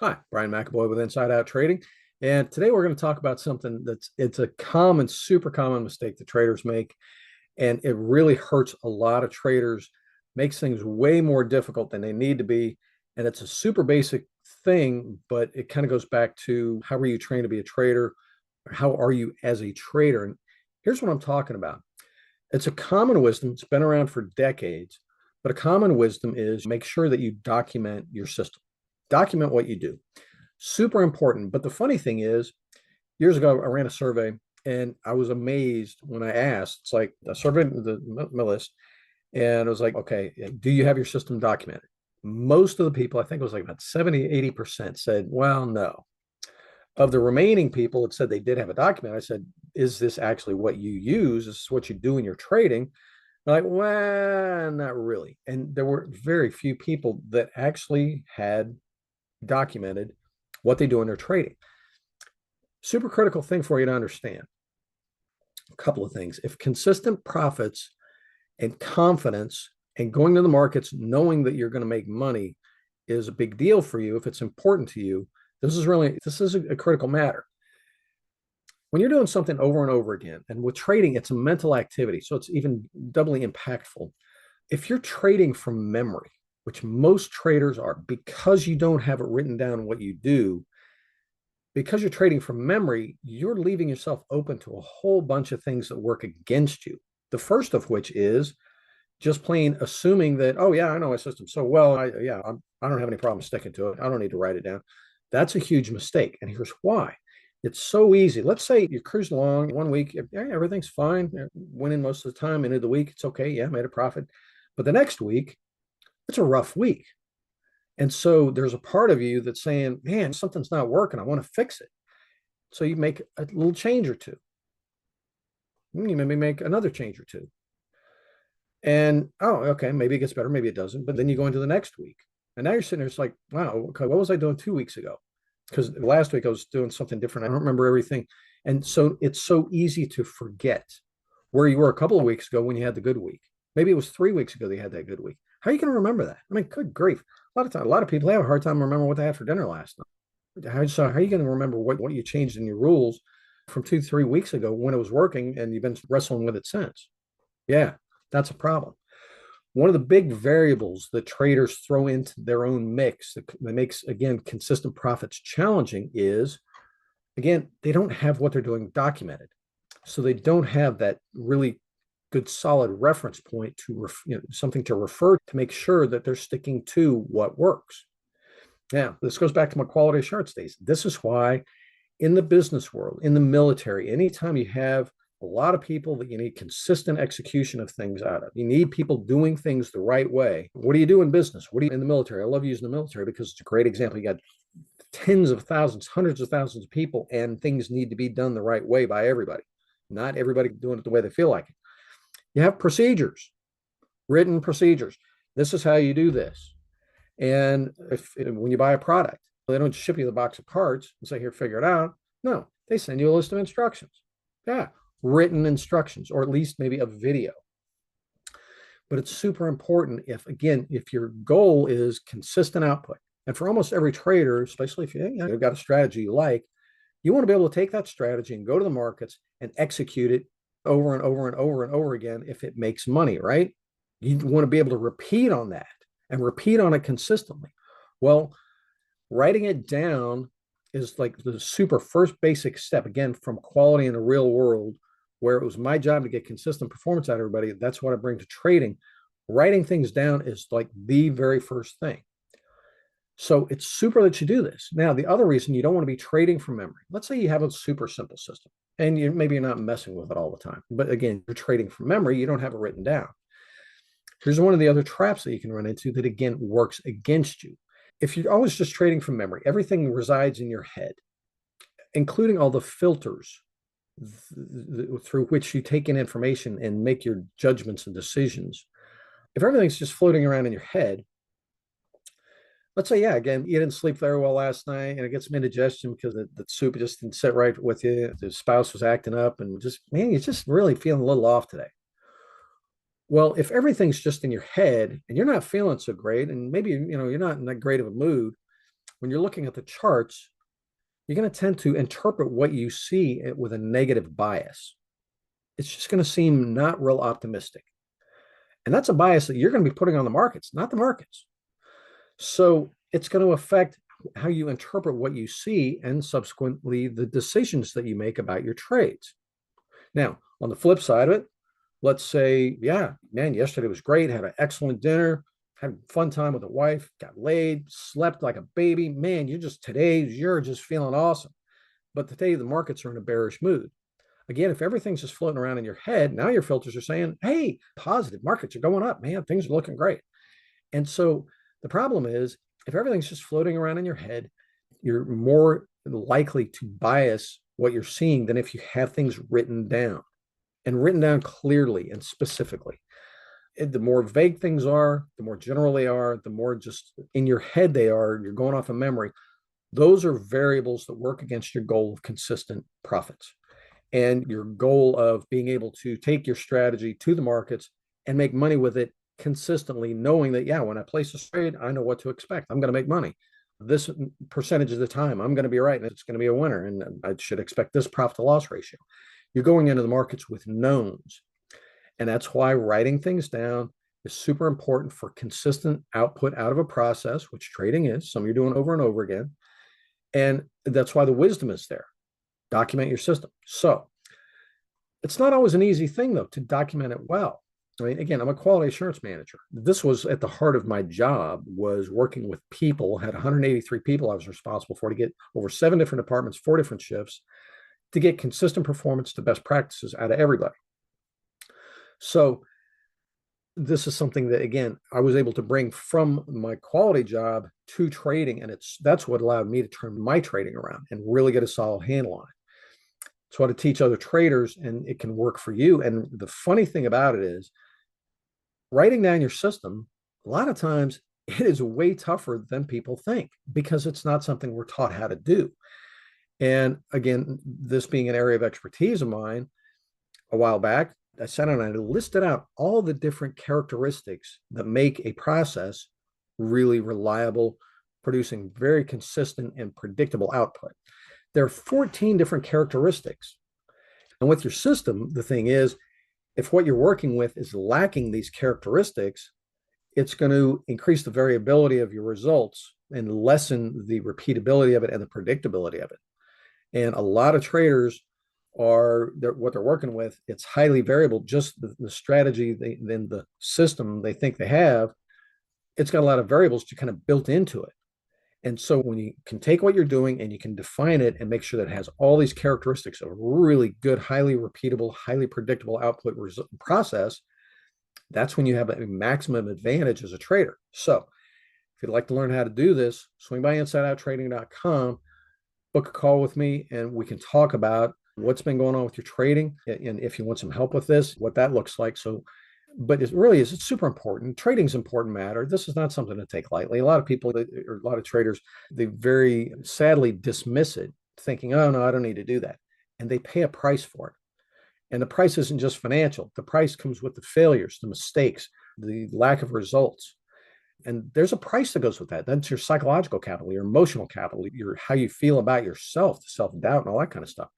Hi, Brian McAboy with Inside Out Trading. And today we're going to talk about something it's a common, super common mistake that traders make. And it really hurts a lot of traders, makes things way more difficult than they need to be. And it's a super basic thing, but it kind of goes back to how are you trained to be a trader? How are you as a trader? And here's what I'm talking about. It's a common wisdom. It's been around for decades, but a common wisdom is make sure that you document your system. Document what you do. Super important. But the funny thing is, years ago, I ran a survey and I was amazed when I asked. It's like I surveyed my list and it was like, okay, do you have your system documented? Most of the people, I think it was like about 70, 80% said, well, no. Of the remaining people that said they did have a document, I said, is this actually what you use? Is this what you do in your trading? They're like, well, not really. And there were very few people that actually had documented what they do in their trading. Super critical thing for you to understand. A couple of things. If consistent profits and confidence and going to the markets knowing that you're going to make money is a big deal for you, if it's important to you, this is a critical matter. When you're doing something over and over again, and with trading, it's a mental activity, so it's even doubly impactful. If you're trading from memory, which most traders are, because you don't have it written down what you do, because you're trading from memory, you're leaving yourself open to a whole bunch of things that work against you. The first of which is just plain assuming that, oh yeah, I know my system so well. I don't have any problem sticking to it. I don't need to write it down. That's a huge mistake. And here's why. It's so easy. Let's say you're cruising along one week, yeah, everything's fine, winning most of the time. Into the week, it's okay. Yeah, made a profit. But the next week, it's a rough week. And so there's a part of you that's saying, man, something's not working. I want to fix it. So you make a little change or two. You maybe make another change or two. And oh, okay, maybe it gets better, maybe it doesn't. But then you go into the next week. And now you're sitting there, it's like, wow, okay, what was I doing 2 weeks ago? Because last week I was doing something different. I don't remember everything. And so it's so easy to forget where you were a couple of weeks ago when you had the good week. Maybe it was 3 weeks ago that you had that good week. How are you going to remember that? I mean, good grief. A lot of people have a hard time remembering what they had for dinner last night. How are you going to remember what you changed in your rules from 2, 3 weeks ago when it was working and you've been wrestling with it since? Yeah, that's a problem. One of the big variables that traders throw into their own mix that makes, again, consistent profits challenging is, again, they don't have what they're doing documented. So they don't have that really good solid reference point to something to refer to make sure that they're sticking to what works. Now, this goes back to my quality assurance days. This is why in the business world, in the military, anytime you have a lot of people that you need consistent execution of things out of, you need people doing things the right way. What do you do in business? What do you in the military? I love using the military because it's a great example. You got tens of thousands, hundreds of thousands of people, and things need to be done the right way by everybody. Not everybody doing it the way they feel like it. You have procedures, written procedures. This is how you do this. And when you buy a product, they don't ship you the box of cards and say, here, figure it out. No, they send you a list of instructions. Yeah, written instructions, or at least maybe a video. But it's super important if your goal is consistent output, and for almost every trader, especially if you've got a strategy you like, you want to be able to take that strategy and go to the markets and execute it over and over and over and over again if it makes money, right? You want to be able to repeat on that and repeat on it consistently. Well, writing it down is like the super first basic step, again, from quality in the real world, where it was my job to get consistent performance out of everybody. That's what I bring to trading. Writing things down is like the very first thing. So it's super that you do this. Now, the other reason you don't want to be trading from memory, let's say you have a super simple system and maybe you're not messing with it all the time. But again, you're trading from memory, you don't have it written down. Here's one of the other traps that you can run into that, again, works against you. If you're always just trading from memory, everything resides in your head, including all the filters through which you take in information and make your judgments and decisions. If everything's just floating around in your head, let's say, yeah, again, you didn't sleep very well last night and it gets some indigestion because the soup just didn't sit right with you. The spouse was acting up and just, man, you're just really feeling a little off today. Well, if everything's just in your head and you're not feeling so great, and maybe you're not in that great of a mood, when you're looking at the charts, you're going to tend to interpret what you see with a negative bias. It's just going to seem not real optimistic. And that's a bias that you're going to be putting on the markets, not the markets. So it's going to affect how you interpret what you see and subsequently the decisions that you make about your trades. Now, on the flip side of it, let's say, yeah, man, yesterday was great, had an excellent dinner, had a fun time with the wife, got laid, slept like a baby. Man, you're just feeling awesome. But today the markets are in a bearish mood. Again, if everything's just floating around in your head, now your filters are saying, hey, positive, markets are going up, man, things are looking great. And so the problem is, if everything's just floating around in your head, you're more likely to bias what you're seeing than if you have things written down and written down clearly and specifically. The more vague things are, the more general they are, the more just in your head they are, you're going off of memory. Those are variables that work against your goal of consistent profits and your goal of being able to take your strategy to the markets and make money with it consistently, knowing that, yeah, when I place a trade, I know what to expect. I'm going to make money. This percentage of the time, I'm going to be right, and it's going to be a winner, and I should expect this profit to loss ratio. You're going into the markets with knowns. And that's why writing things down is super important for consistent output out of a process, which trading is. Some you're doing over and over again. And that's why the wisdom is there. Document your system. So it's not always an easy thing, though, to document it well. I mean, again, I'm a quality assurance manager. This was at the heart of my job, was working with people, had 183 people I was responsible for to get over 7 different departments, 4 different shifts, to get consistent performance to best practices out of everybody. So this is something that, again, I was able to bring from my quality job to trading, and that's what allowed me to turn my trading around and really get a solid handle on it. So I to teach other traders, and it can work for you. And the funny thing about it is, writing down your system, a lot of times it is way tougher than people think because it's not something we're taught how to do. And again, this being an area of expertise of mine, a while back, I sat down and I listed out all the different characteristics that make a process really reliable, producing very consistent and predictable output. There are 14 different characteristics. And with your system, the thing is, if what you're working with is lacking these characteristics, it's going to increase the variability of your results and lessen the repeatability of it and the predictability of it. And a lot of traders what they're working with, it's highly variable. Just the strategy, then the system they think they have, it's got a lot of variables to kind of built into it. And so when you can take what you're doing and you can define it and make sure that it has all these characteristics of a really good, highly repeatable, highly predictable output process, that's when you have a maximum advantage as a trader. So if you'd like to learn how to do this, swing by InsideOutTrading.com, book a call with me, and we can talk about what's been going on with your trading. And if you want some help with this, what that looks like. So, but it really is, it's super important. Trading's important matter. This is not something to take lightly. A lot of people, or a lot of traders, they very sadly dismiss it, thinking, oh, no, I don't need to do that. And they pay a price for it. And the price isn't just financial. The price comes with the failures, the mistakes, the lack of results. And there's a price that goes with that. That's your psychological capital, your emotional capital, your how you feel about yourself, the self-doubt and all that kind of stuff.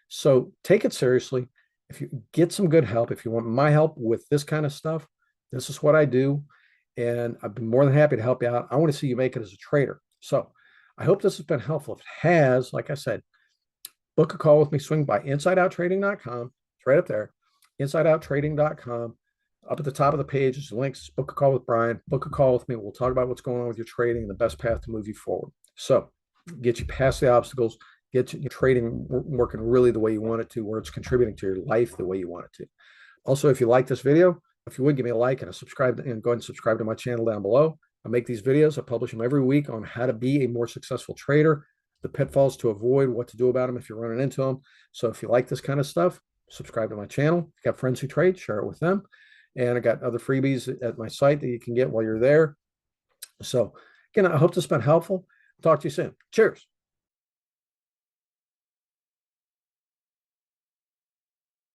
So take it seriously. If you get some good help, if you want my help with this kind of stuff, this is what I do. And I've been more than happy to help you out. I want to see you make it as a trader. So I hope this has been helpful. If it has, like I said, book a call with me, swing by InsideOutTrading.com. It's right up there, InsideOutTrading.com. Up at the top of the page is links. Book a call with Brian. Book a call with me. We'll talk about what's going on with your trading and the best path to move you forward. So get you past the obstacles, get your trading working really the way you want it to, where it's contributing to your life the way you want it to. Also, if you like this video, if you would give me a like and a subscribe, and go ahead and subscribe to my channel down below. I make these videos. I publish them every week on how to be a more successful trader, the pitfalls to avoid, what to do about them if you're running into them. So if you like this kind of stuff, subscribe to my channel. If you got friends who trade, share it with them. And I got other freebies at my site that you can get while you're there. So again, I hope this has been helpful. Talk to you soon. Cheers.